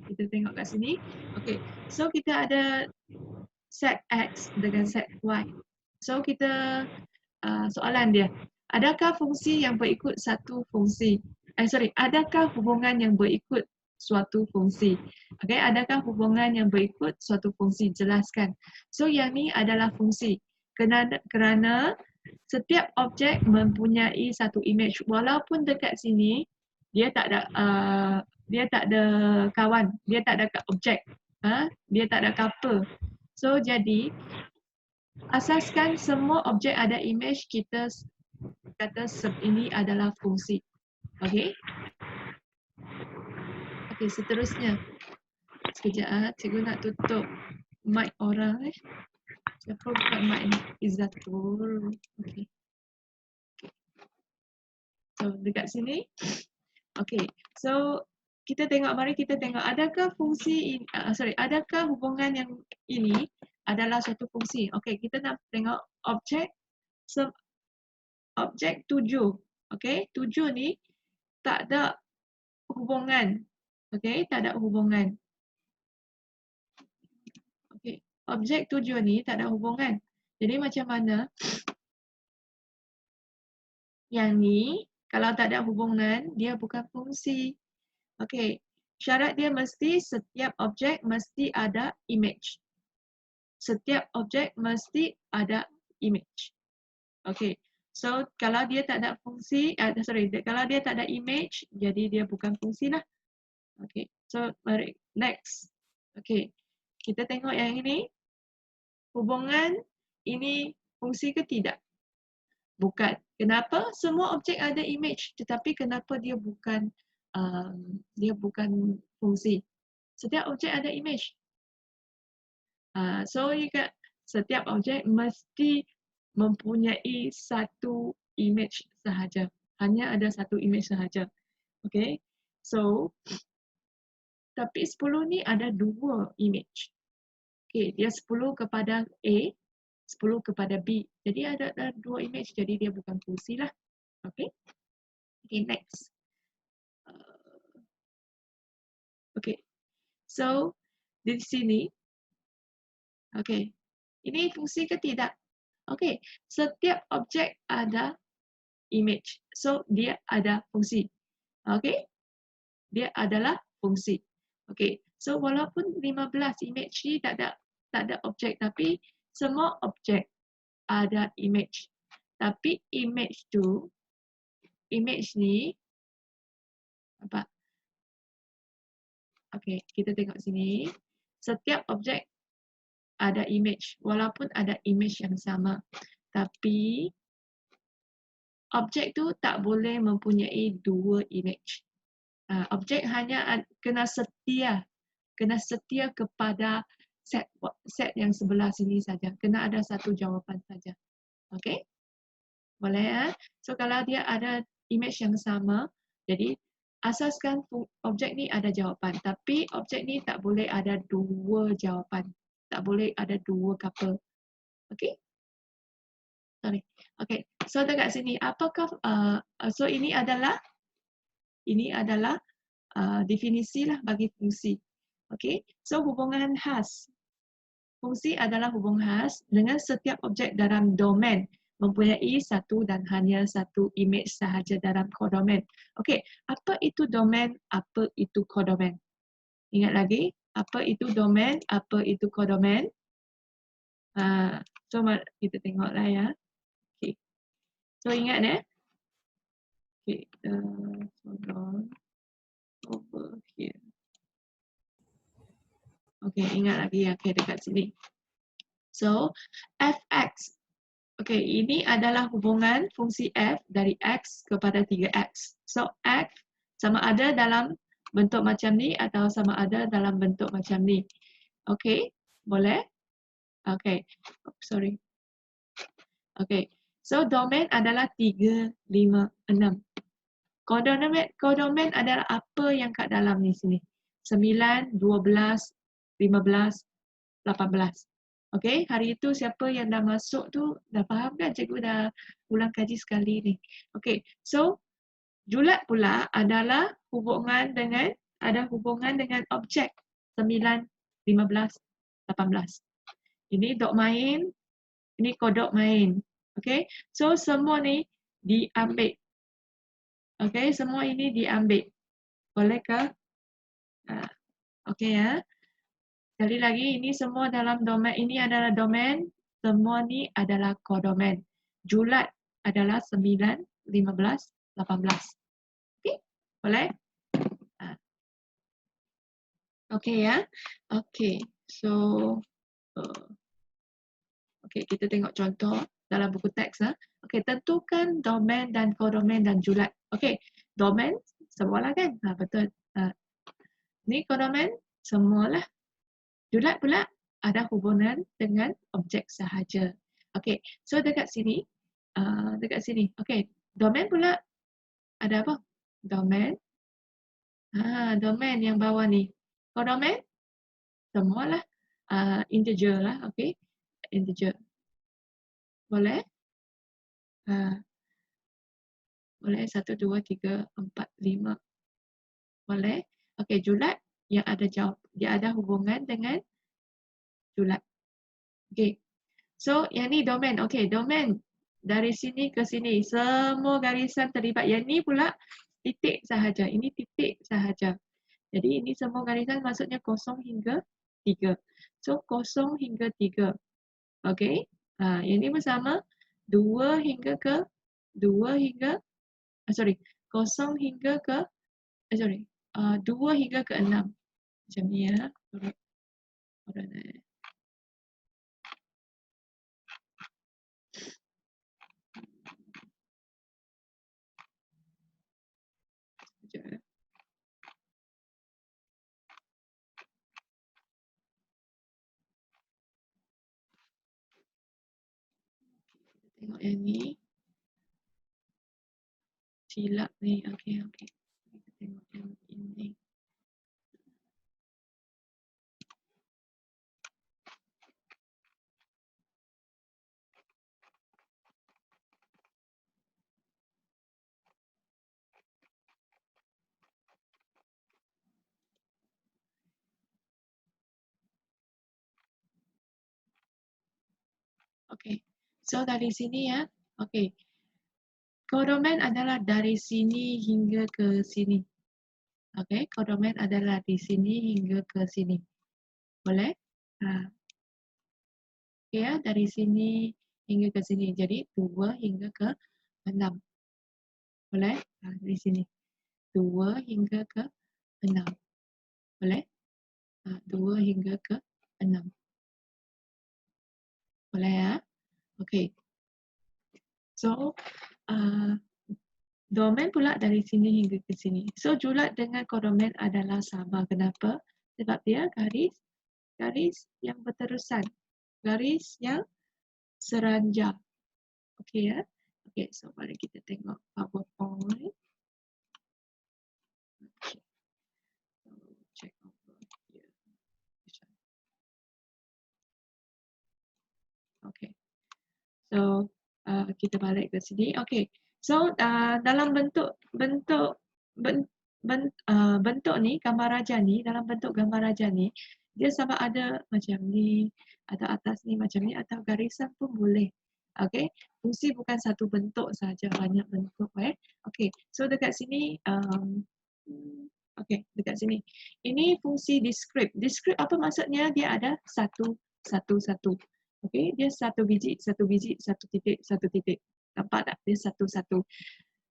Kita tengok kat sini. Okey, so kita ada set X dengan set Y. So kita soalan dia, adakah fungsi yang berikut satu fungsi? Adakah hubungan yang berikut suatu fungsi? Okey, adakah hubungan yang berikut suatu fungsi? Jelaskan. So yang ni adalah fungsi. Kerana setiap objek mempunyai satu image. Walaupun dekat sini dia tak ada kawan, dia tak ada objek, dia tak ada couple. So jadi asaskan semua objek ada image, kita kata ini adalah fungsi. Okey. Okey, seterusnya. Sekejap, cikgu nak tutup mic orang. Siapa buka mic ni? Izzatul. Okey. So dekat sini. Okey. So mari kita tengok adakah fungsi adakah hubungan yang ini adalah suatu fungsi. Okey, kita nak tengok objek objek 7. Okey, 7 ni tak ada hubungan. Okey, tak ada hubungan. Okey, objek 7 ni tak ada hubungan. Jadi macam mana? Yang ni kalau tak ada hubungan, dia bukan fungsi. Okey, syarat dia mesti setiap objek mesti ada image. Setiap objek mesti ada image. Okey, so kalau dia tak ada fungsi, kalau dia tak ada image, jadi dia bukan fungsi lah. Okey, so mari next. Okey, kita tengok yang ini. Hubungan ini fungsi ke tidak? Bukan. Kenapa? Semua objek ada image, tetapi kenapa dia bukan fungsi? Setiap objek ada image. So setiap objek mesti mempunyai satu image sahaja. Hanya ada satu image sahaja. Okay. So, tapi 10 ni ada dua image. Okay, dia 10 kepada A, 10 kepada B. Jadi ada dua image, jadi dia bukan fungsi lah. Okay. Okay, next. Okay. So, di sini. Okay. Ini fungsi ke tidak? Okay. Setiap objek ada image. So, dia ada fungsi. Okay. Dia adalah fungsi. Okay. So, walaupun 15 image ni tak ada objek, tapi semua objek ada image. Tapi image ni apa? Okay, kita tengok sini. Setiap objek ada image, walaupun ada image yang sama. Tapi objek tu tak boleh mempunyai dua image. Objek hanya kena setia kepada set yang sebelah sini saja. Kena ada satu jawapan saja. Okay? Boleh ya? So kalau dia ada image yang sama, jadi asaskan objek ni ada jawapan. Tapi objek ni tak boleh ada dua jawapan. Tak boleh ada dua couple. Okay? Sorry. Okay. So dekat sini, apakah so ini adalah definisi lah bagi fungsi. Okay. So hubungan khas. Fungsi adalah hubungan khas dengan setiap objek dalam domain mempunyai satu dan hanya satu image sahaja dalam kodomain. Okay. Apa itu domain? Apa itu kodomain? Ingat lagi, apa itu domain? Apa itu kodomain? So kita tengoklah ya. Okay. So ingat ya. Okay. Hold on. Over here. Okay, ingat lagi ya. Okay, dekat sini. So, fx. Okay, ini adalah hubungan fungsi f dari x kepada 3x. So, f sama ada dalam bentuk macam ni atau sama ada dalam bentuk macam ni. Okay, boleh? Okay, sorry. Okay, so domain adalah 3, 5, 6. Kodomain adalah apa yang kat dalam ni sini. 9, 12, 15, 18. Okey, hari itu siapa yang dah masuk tu dah faham kan? Cikgu dah ulang kaji sekali ni. Okey, so julat pula adalah hubungan dengan ada hubungan dengan objek 9, 15, 18. Ini dok main, ini kodok main. Okey, so semua ni diambil. Okey, semua ini diambil. Boleh ke? Okey ya. Sekali lagi, ini semua dalam domain, ini adalah domain, semua ni adalah kodomen. Julat adalah 9, 15, 18. Okey, boleh? Okey ya. Okey, so okey, kita tengok contoh dalam buku teks. Okey, tentukan domain dan kodomen dan julat. Okey, domain semualah kan? Betul. Ni kodomen semualah. Julat pula ada hubungan dengan objek sahaja. Okey, so dekat sini, okey, domain pula ada apa? Domain. Domain yang bawah ni. Kodomen semualah integer lah, okey. Integer. Boleh? Boleh 1, 2, 3, 4, 5. Boleh? Okey, julat yang ada dia ada hubungan dengan julat. Okey. So, yang ni domain. Okey, domain dari sini ke sini. Semua garisan terlibat. Yang ni pula titik sahaja. Ini titik sahaja. Jadi, ini semua garisan maksudnya 0 hingga 3. So, 0 hingga 3. Okey. Yang ni bersama 2 hingga ke 2 hingga 0 hingga ke 2 hingga ke 6. Macam ni ya. Sekejap. Tengok yang ni. Silap ni. Okey. Kita tengok yang ini. Okey. So dari sini ya. Okey. Kodomen adalah dari sini hingga ke sini. Okey, kodomen adalah di sini hingga ke sini. Boleh? Okey ya, dari sini hingga ke sini. Jadi 2 hingga ke 6. Boleh? Dari sini. 2 hingga ke 6. Boleh? 2 hingga ke 6. Boleh ya? Okey. So, domain pula dari sini hingga ke sini. So, julat dengan kodomen adalah sama. Kenapa? Sebab dia garis yang berterusan. Garis yang seranjang. Okey ya? Okey, so mari kita tengok PowerPoint. Okay. So, check over here. Okey. So, kita balik ke sini. Okey. So, dalam bentuk ni, gambar raja ni, dalam bentuk gambar raja ni, dia sama ada macam ni, atau atas ni macam ni, atau garisan pun boleh. Okey. Fungsi bukan satu bentuk saja, banyak bentuk. Okey. So, dekat sini, okey, dekat sini. Ini fungsi descript. Descript apa maksudnya? Dia ada satu. Okey, dia satu biji, satu titik. Nampak tak? Dia satu-satu.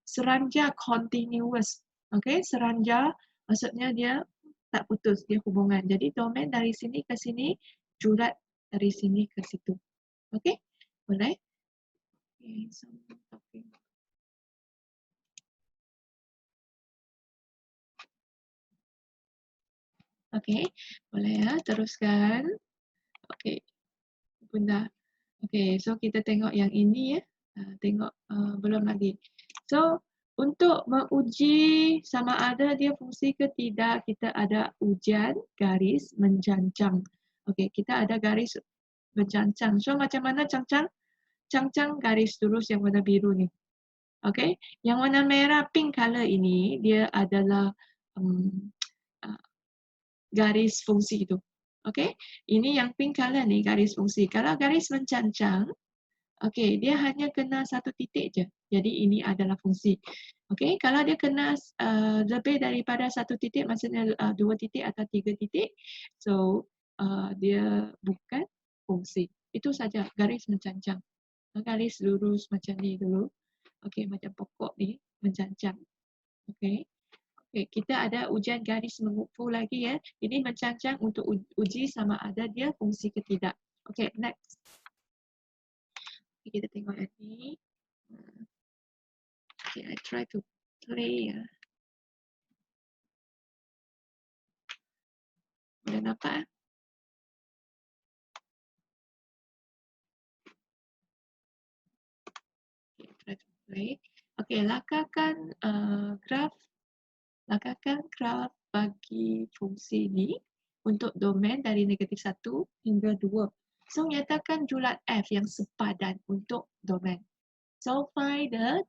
Seranja continuous. Okey, seranja maksudnya dia tak putus, dia hubungan. Jadi domain dari sini ke sini, julat dari sini ke situ. Okey? Boleh? Okay, so talking. Okey, boleh ya, teruskan. Okey. Bunda. Okey, so kita tengok yang ini ya. Tengok belum lagi. So, untuk menguji sama ada dia fungsi ke tidak, kita ada ujian garis mencancang. Okey, kita ada garis mencancang. So, macam mana cancang? Cancang garis lurus yang warna biru ni. Okey, yang warna merah pink color ini dia adalah garis fungsi itu. Okey, ini yang pink color ni garis fungsi. Kalau garis mencancang, okey, dia hanya kena satu titik je. Jadi ini adalah fungsi. Okey, kalau dia kena lebih daripada satu titik, maksudnya 2 titik atau 3 titik, so dia bukan fungsi. Itu saja garis mencancang. Garis lurus macam ni dulu. Okey, macam pokok ni mencancang. Okey. Okay, kita ada ujian garis mengupu lagi ya. Ini mencancang untuk uji sama ada dia fungsi ke tidak. Okay, next. Okay, kita tengok yang ni. Okay, I try to play ya. Boleh nampak? Okay, try to play. Okay, lakarkan graf. Lakarkan graf bagi fungsi ni untuk domain dari negatif 1 hingga 2. So, nyatakan julat F yang sepadan untuk domain. So, find the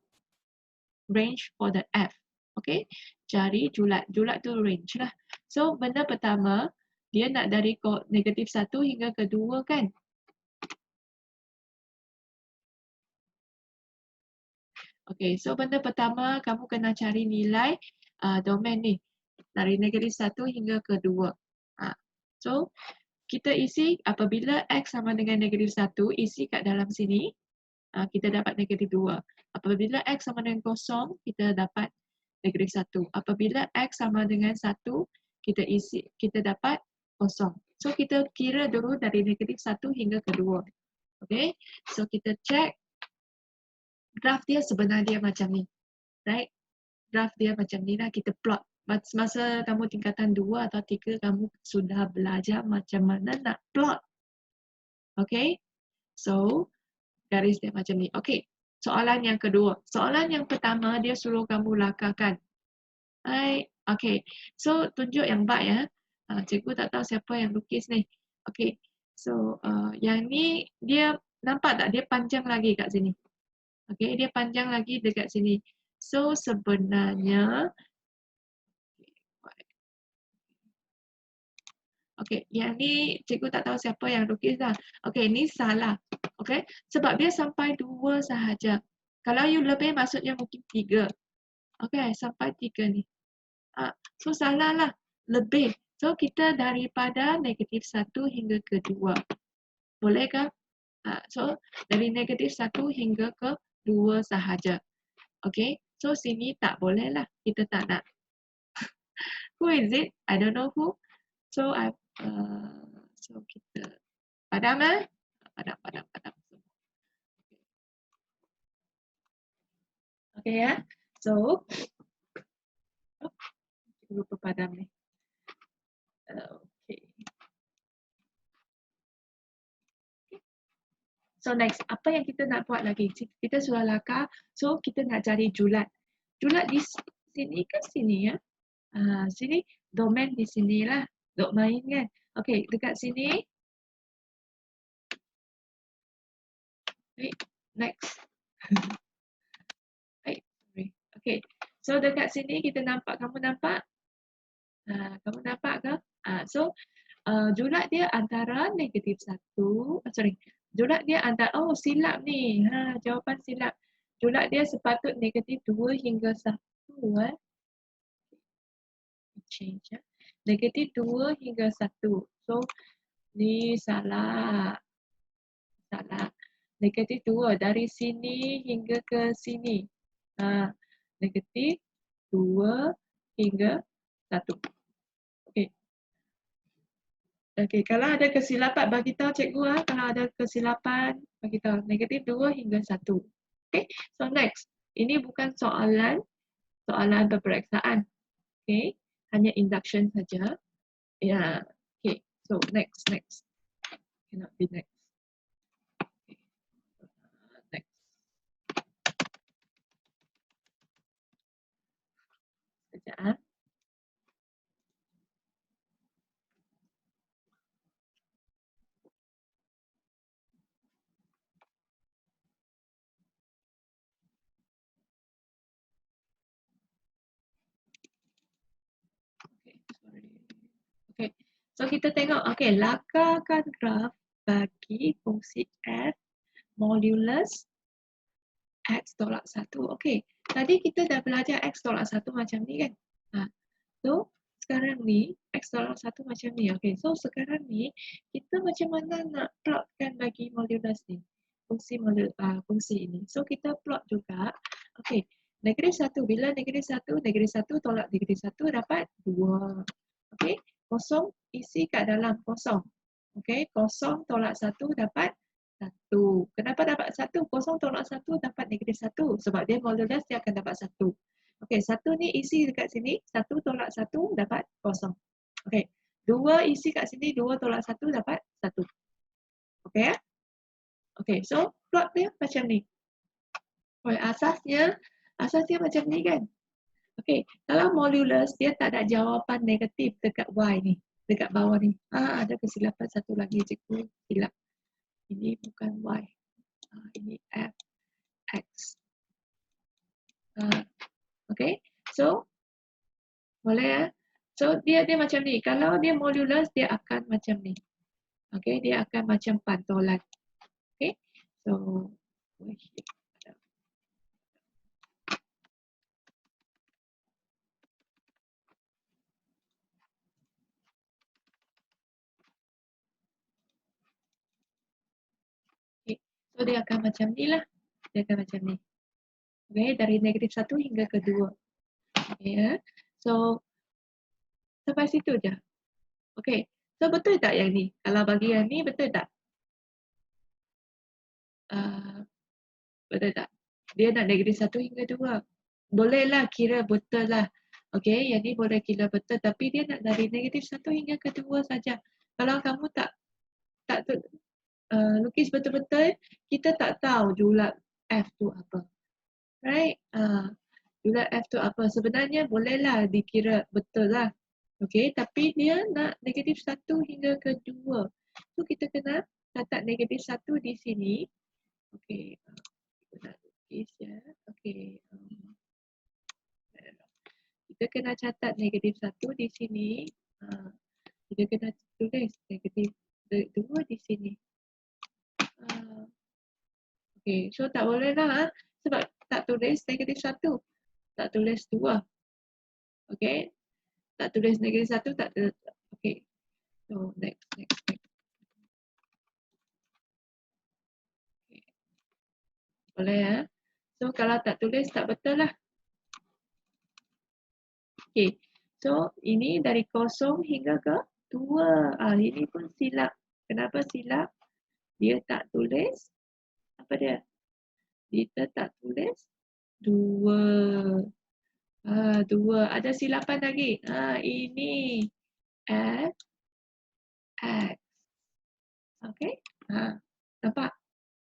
range for the F. Okay, cari julat. Julat tu range lah. So, benda pertama, dia nak dari negatif 1 hingga ke 2 kan? Okay, so benda pertama, kamu kena cari nilai domain ni. Dari negatif 1 hingga ke 2. So, kita isi apabila X sama dengan negatif 1, isi kat dalam sini, kita dapat negatif 2. Apabila X sama dengan kosong, kita dapat negatif 1. Apabila X sama dengan 1, kita dapat kosong. So, kita kira dulu dari negatif 1 hingga ke 2. Okay, so kita check graf dia sebenarnya macam ni. Right? Graf dia macam ni lah, kita plot. Masa kamu tingkatan 2 atau 3, kamu sudah belajar macam mana nak plot. Okay, so garis dia macam ni. Okay, soalan yang kedua. Soalan yang pertama, dia suruh kamu lakarkan. Okay, so tunjuk yang bak ya. Cikgu tak tahu siapa yang lukis ni. Okay, so yang ni dia nampak tak? Dia panjang lagi kat sini. Okay, dia panjang lagi dekat sini. So sebenarnya, okay, yang ni cikgu tak tahu siapa yang lukis dah. Okay, ni salah. Okay, sebab dia sampai 2 sahaja. Kalau you lebih, maksudnya mungkin 3. Okay, sampai 3 ni. So salah lah. Lebih. So kita daripada negatif 1 hingga ke 2. Bolehkah? So dari negatif 1 hingga ke 2 sahaja. Okay, so sini tak boleh lah. Kita tak nak. Who is it? I don't know who. So so kita padam lah. Padam. Okay ya. So lupa padam ni. Okay. So next, apa yang kita nak buat lagi? Kita sudah lakar, so kita nak cari julat. Julat di sini ke sini ya? Sini, domain di sini lah. Domain kan? Okay, dekat sini. Next. Sorry. Okay, so dekat sini kita nampak, kamu nampak? Kamu nampak ke? So, julat dia antara negatif 1, julat dia antara, silap ni. Jawapan silap. Julat dia sepatut negatif 2 hingga 1. Change ya. Negatif 2 hingga 1. So, ni salah. Salah. Negatif 2 dari sini hingga ke sini. Negatif 2 hingga 1. Okey, kalau ada kesilapan bagi tahu cikgu kalau ada kesilapan bagi tahu negatif 2 hingga 1. Okey, so next. Ini bukan soalan peperiksaan. Okey, hanya induction saja. Ya. Okey, so next. Cannot be next. Okay. Next. Sekejap. Okay, sorry. So kita tengok, okay, lakarkan graf bagi fungsi f modulus x tolak 1. Okay, tadi kita dah belajar x tolak 1 macam ni kan. So sekarang ni x tolak 1 macam ni. Okay, so sekarang ni kita macam mana nak plotkan bagi modulus ni, fungsi ini. So kita plot juga. Okay, negatif 1, bila negatif 1 tolak negatif 1 dapat 2. Okay, kosong isi kat dalam kosong. Okay, kosong tolak 1 dapat 1. Kenapa dapat 1? Kosong tolak 1 dapat negatif 1. Sebab dia modulus, dia akan dapat 1. Okay, 1 ni isi dekat sini. 1 tolak 1 dapat kosong. Okay, 2 isi kat sini. 2 tolak 1 dapat 1. Okay ya? Okay, so plot dia macam ni. Okay, asasnya macam ni kan? Okay, kalau modulus, dia tak ada jawapan negatif dekat Y ni. Dekat bawah ni. Ada kesilapan satu lagi, cikgu silap. Ini bukan Y. Ini F, X. Okay, so boleh ya? So dia macam ni. Kalau dia modulus, dia akan macam ni. Okay, dia akan macam pantolan. Okay, so so dia akan macam ni lah. Dia akan macam ni. Okay, dari negatif 1 hingga ke 2. Okay, ya. So sampai situ je. Okay, so betul tak yang ni? Kalau bagi yang ni, betul tak? Betul tak? Dia nak negatif 1 hingga 2. Bolehlah kira betul lah. Okay, yang ni boleh kira betul. Tapi dia nak dari negatif 1 hingga ke 2 saja. Kalau kamu tak lukis betul-betul, kita tak tahu julat F tu apa. Right? Julat F tu apa? Sebenarnya bolehlah dikira betul lah. Okay, tapi dia nak negatif 1 hingga ke 2. So kita kena catat negatif 1 di sini. Okay, kita nak lukis ya. Okay. Kita kena catat negatif 1 di sini. Kita kena tulis negatif 2 di sini. Okay, so tak boleh lah. Sebab tak tulis negatif 1. Tak tulis 2. Okay. Tak tulis negatif 1, tak tulis. Okay. So, next. Okay. Boleh ya. So, kalau tak tulis, tak betul lah. Okay. So, ini dari 0 hingga ke 2. Ini pun silap. Kenapa silap? Dia tak tulis. Apa dia? Kita tak tulis 2. 2. Ada silapan lagi. Ini F, X. Okay. Nampak?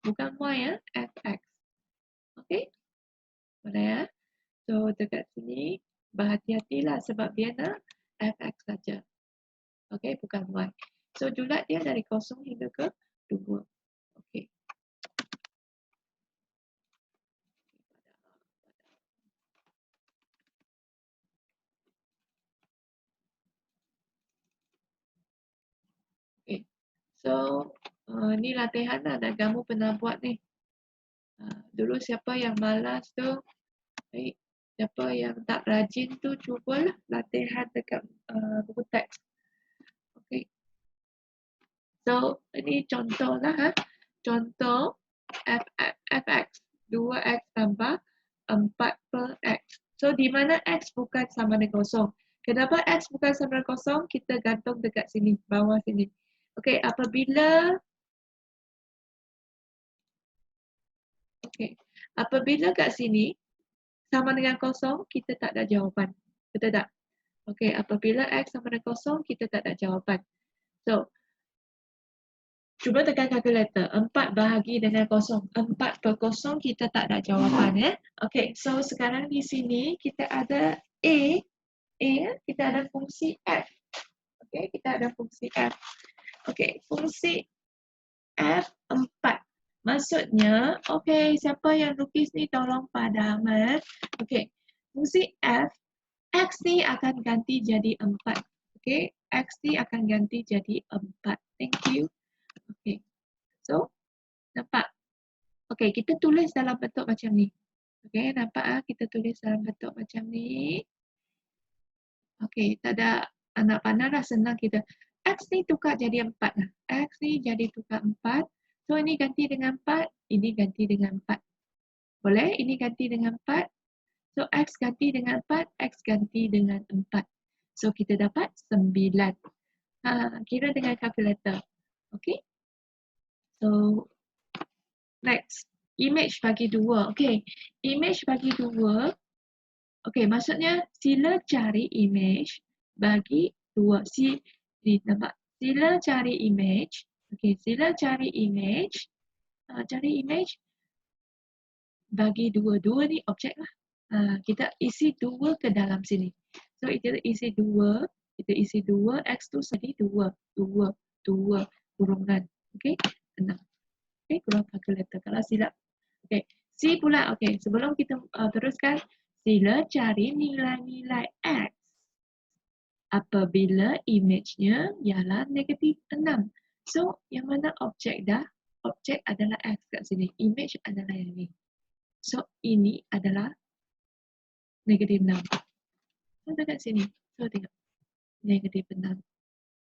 Bukan Y ya. F, X. Okay. Boleh ya. So, dekat sini berhati-hatilah sebab dia nak F, X saja. Okay. Bukan Y. So, julat dia dari 0 hingga ke 2. Okay. Okay. So, ni latihan lah dan kamu pernah buat ni. Dulu siapa yang malas tu, siapa yang tak rajin tu, cubalah latihan dekat buku teks. Okay. So, ini contoh lah. Contoh fx. 2x tambah 4 per x. So, di mana x bukan sama dengan kosong? Kenapa x bukan sama dengan kosong? Kita gantung dekat sini, bawah sini. Okay, apabila kat sini sama dengan kosong, kita tak ada jawapan. Betul tak? Okay, apabila x sama dengan kosong, kita tak ada jawapan. So, cuba tekan kalkulator. 4 bahagi dengan kosong. 4 per kosong, kita tak ada jawapan. Ya? Okay, so sekarang di sini kita ada A. Kita ada fungsi F. Okay, kita ada fungsi F. Okay, fungsi F 4. Maksudnya, okay, siapa yang lukis ni tolong padam. Okay, fungsi F, X ni akan ganti jadi 4. Okay, X ni akan ganti jadi 4. Thank you. Okay, so nampak? Okay, kita tulis dalam bentuk macam ni. Okay, nampak kita tulis dalam bentuk macam ni. Okay, tak ada anak panah dah, senang kita. X ni tukar jadi 4 lah. X ni jadi tukar 4. So, ini ganti dengan 4, ini ganti dengan 4. Boleh? Ini ganti dengan 4. So, X ganti dengan 4, X ganti dengan 4. So, kita dapat 9. Kira dengan kalkulator. Okay? So, next. Image bagi 2. Okay. Image bagi 2. Okay, maksudnya sila cari image bagi 2. Nampak? Sila cari image. Okay, sila cari image. Cari image bagi 2. 2 ni objek lah. Kita isi 2 ke dalam sini. So, kita isi 2. Kita isi 2. X tu jadi 2. 2. 2. Kurungan. Okay. 6. Okay. Kurang kalkulator. Kalau silap. Okay. C pula. Okay. Sebelum kita teruskan. Sila cari nilai-nilai X. Apabila image-nya ialah negatif 6. So, yang mana objek dah? Objek adalah X kat sini. Image adalah yang ni. So, ini adalah negatif 6. So, dekat sini. So, tengok. Negatif 6.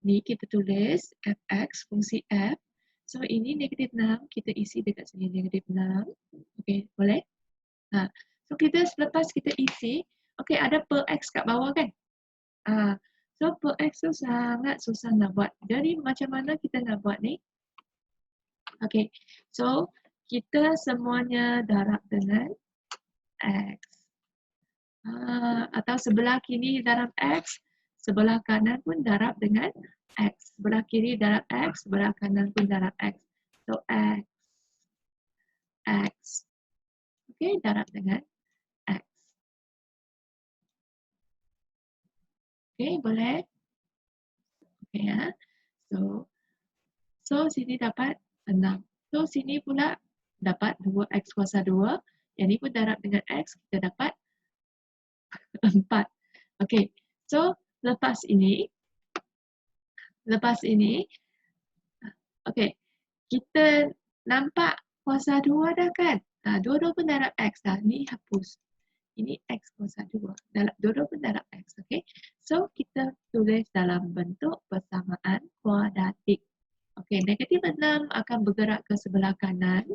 Ni kita tulis fx, fungsi f. So, ini negatif 6. Kita isi dekat sini. Negatif 6. Okay, boleh? So, kita selepas kita isi, okay, ada per x kat bawah kan? So, per x tu sangat susah nak buat. Jadi, macam mana kita nak buat ni? Okay, so, kita semuanya darab dengan x. Atau sebelah kiri darab x, sebelah kanan pun darab dengan x. Sebelah kiri darab x, sebelah kanan pun darab x. So, x. X. Okay, darab dengan x. Okay, boleh? Okay, ya. So, sini dapat 6. So, sini pula dapat 2x kuasa 2. Yang ni pun darab dengan x, kita dapat 4. Okay, so lepas ini, okay, kita nampak kuasa 2 dah kan? Dua-dua pun darab x dah. Ni hapus. Ini x kuasa 2. Dua-dua pun darab x. Okay, so kita tulis dalam bentuk persamaan kuadratik. Okay, negatif 6 akan bergerak ke sebelah kanan.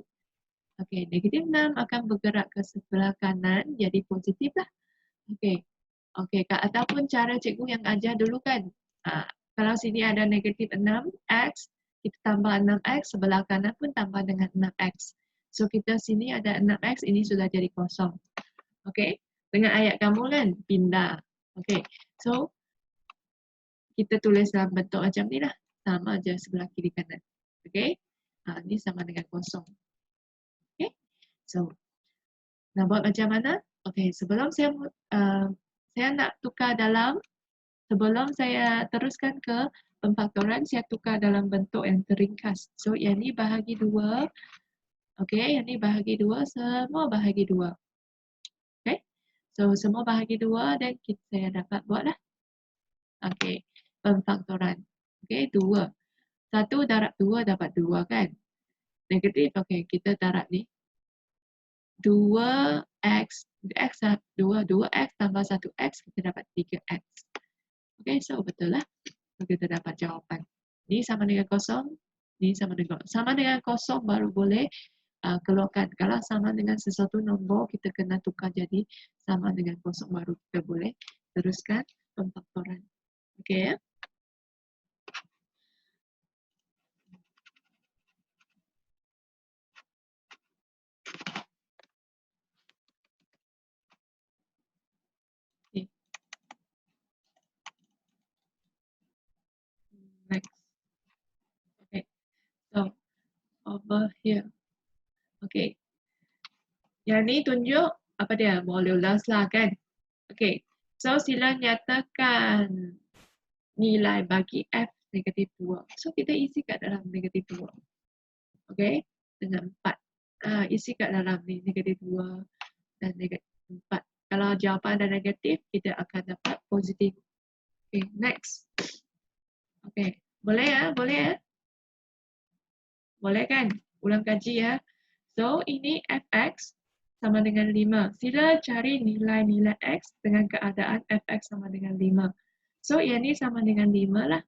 Okay, negatif 6 akan bergerak ke sebelah kanan. Jadi positif lah. Okay. Okay, ataupun cara cikgu yang ajar dulu kan. Kalau sini ada negatif 6x, kita tambah 6x, sebelah kanan pun tambah dengan 6x. So, kita sini ada 6x, ini sudah jadi kosong. Okay, dengan ayat kamu kan, pindah. Okay, so, kita tulis dalam bentuk macam ni lah. Sama aja sebelah kiri kanan. Okay, ini sama dengan kosong. Okay, so, nak buat macam mana? Okay, sebelum saya nak tukar dalam, sebelum saya teruskan ke pemfaktoran, saya tukar dalam bentuk yang teringkas. So, yang ni bahagi 2. Okay, yang ni bahagi 2, semua bahagi 2. Okay, so semua bahagi 2 dan saya dapat buatlah. Okay, pemfaktoran. Okay, 2. 1 darab 2 dapat 2 kan? Negatif, okay, kita darab ni. 2x, x 2x tambah 1x, kita dapat 3x. Okay, so betul lah. So, kita dapat jawapan. Ni sama dengan kosong. Ni sama dengan kosong. Sama dengan kosong baru boleh keluarkan. Kalau sama dengan sesuatu nombor, kita kena tukar jadi sama dengan kosong baru kita boleh teruskan pemfaktoran. Okay ya. Okay. Next. Okay. So, over here. Okay. Yang ni tunjuk apa dia? Modulus lah kan? Okay. So, sila nyatakan nilai bagi F negatif 2. So, kita isi kat dalam negatif 2. Okay. Dengan 4. Isi kat dalam ni negatif 2 dan negatif 4. Kalau jawapan ada negatif, kita akan dapat positif. Okay, next. Okay, boleh ya, boleh ya? Boleh kan? Ulang kaji ya. So, ini fx sama dengan 5. Sila cari nilai-nilai x dengan keadaan fx sama dengan 5. So, yang ini sama dengan 5 lah.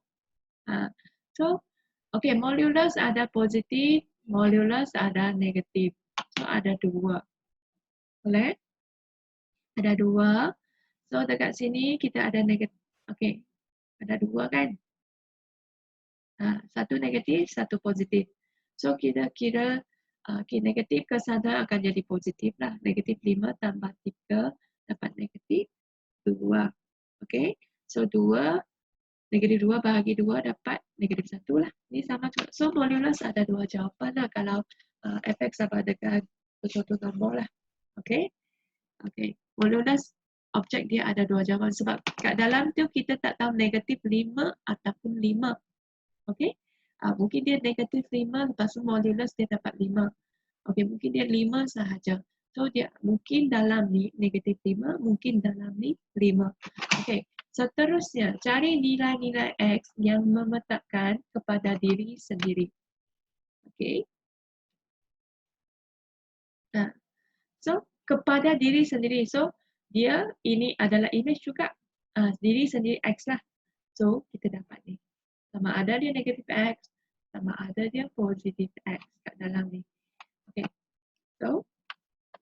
So, okay, modulus ada positif, modulus ada negatif. So, ada 2. Boleh? Ada 2. So, dekat sini kita ada negatif. Okay, ada 2 kan? Satu negatif, satu positif. So, kira-kira negatif ke sana akan jadi positif lah. Negatif 5 tambah 3 dapat negatif 2. Okay. So, 2, negatif 2 bahagi 2 dapat negatif 1 lah. Ini sama juga. So, modulus ada 2 jawapan lah kalau fx sama dengan suatu nombor lah. Okay. Okay. Modulus objek dia ada 2 jawapan. Sebab kat dalam tu kita tak tahu negatif 5 ataupun 5. Okay. Mungkin dia negatif 5, lepas tu modulus dia dapat 5. Okay, mungkin dia 5 sahaja. So, dia mungkin dalam ni negatif 5, mungkin dalam ni 5. Okay, seterusnya, cari nilai-nilai X yang memetakan kepada diri sendiri. Okay. So, kepada diri sendiri. So, dia ini adalah image juga. Diri sendiri X lah. So, kita dapat ni. Sama ada dia negatif X, sama ada dia positif X kat dalam ni. Okay. So,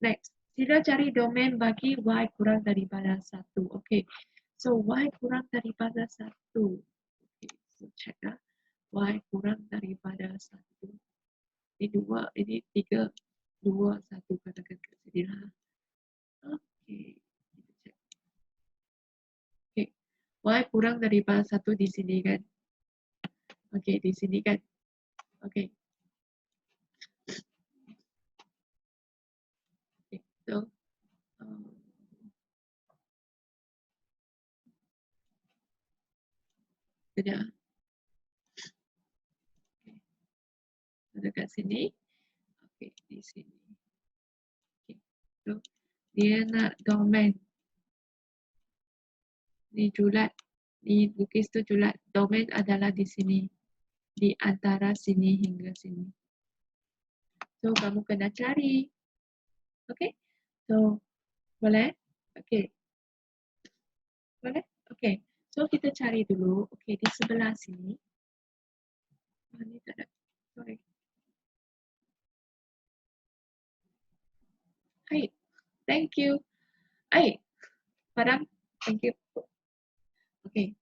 next. Sila cari domain bagi Y kurang daripada 1. Okay. So, Y kurang daripada 1. Okay. So, check lah. Y kurang daripada 1. Ini 2, ini 3, 2, 1. Katakan kat sini lah. Okay. Kita check. Okay. Y kurang daripada 1 di sini kan. Okay, di sini kan. Okay. Okay. So, sekejap. Okay. Dekat sini. Okay, di sini. Okay. So, dia nak domain. Ni julat. Ni lukis tu julat. Domain adalah di sini. Di antara sini hingga sini. So, kamu kena cari. Okay. So, boleh? Okay. Boleh? Okay. So, kita cari dulu. Okay, di sebelah sini. Ni tak ada. Sorry. Hai. Thank you. Hai. Padam. Thank you. Okay.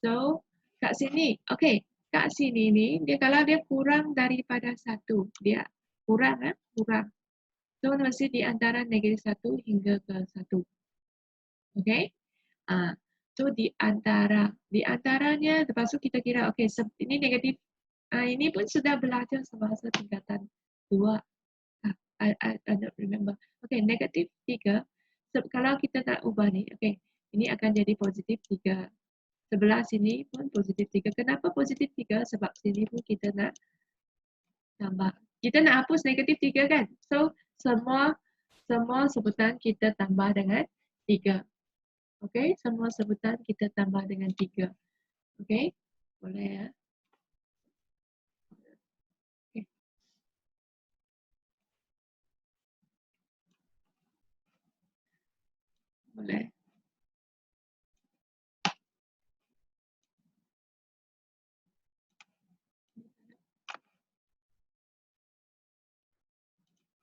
So, kat sini. Okay. Kat sini ni, dia kalau dia kurang daripada 1. Dia kurang, kurang. So, mesti di antara negatif 1 hingga ke 1. Okay. So, di antaranya, lepas tu kita kira, okay, ini negatif. Ini pun sudah belajar semasa tingkatan 2. I don't remember. Okay, negatif 3. Kalau kita nak ubah ni, okay, ini akan jadi positif 3. Sebelah sini pun positif 3. Kenapa positif 3? Sebab sini pun kita nak tambah. Kita nak hapus negatif 3 kan? So, semua sebutan kita tambah dengan 3. Okay, semua sebutan kita tambah dengan 3. Okay, boleh ya? Okay. Boleh.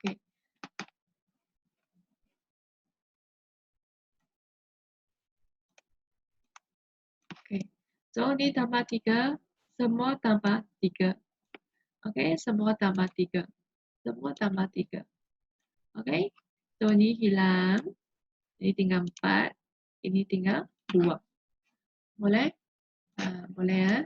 Okay. Okay. So, ni tambah 3. Semua tambah 3. Okay, semua tambah 3. Semua tambah 3. Okay. So, ni hilang. Ini tinggal 4. Ini tinggal 2. Boleh? Boleh ya?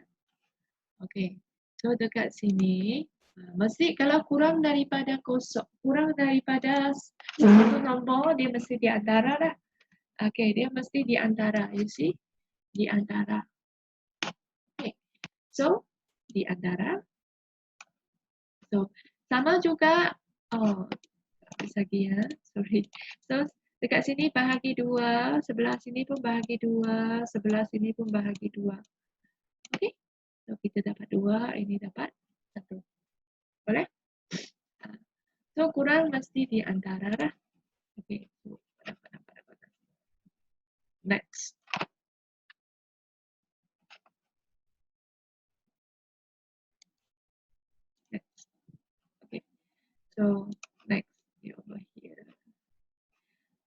Okay. So, dekat sini. Mesti kalau kurang daripada kosong. Kurang daripada satu nombor, dia mesti di antara lah. Okay, dia mesti di antara. You see? Di antara. Okay. So, di antara. So, sama juga. Oh, habis lagi ya. Sorry. So, Dekat sini bahagi 2, sebelah sini pun bahagi 2, sebelah sini pun bahagi 2. Okey? So, kita dapat 2, ini dapat 1. Boleh? So, kurang mesti di antara lah. Okey. So, dapat. Next. Next. Okay. So, next. Over here.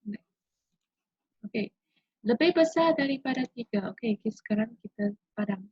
Next. Okay. Lebih besar daripada 3. Okay, sekarang kita padam.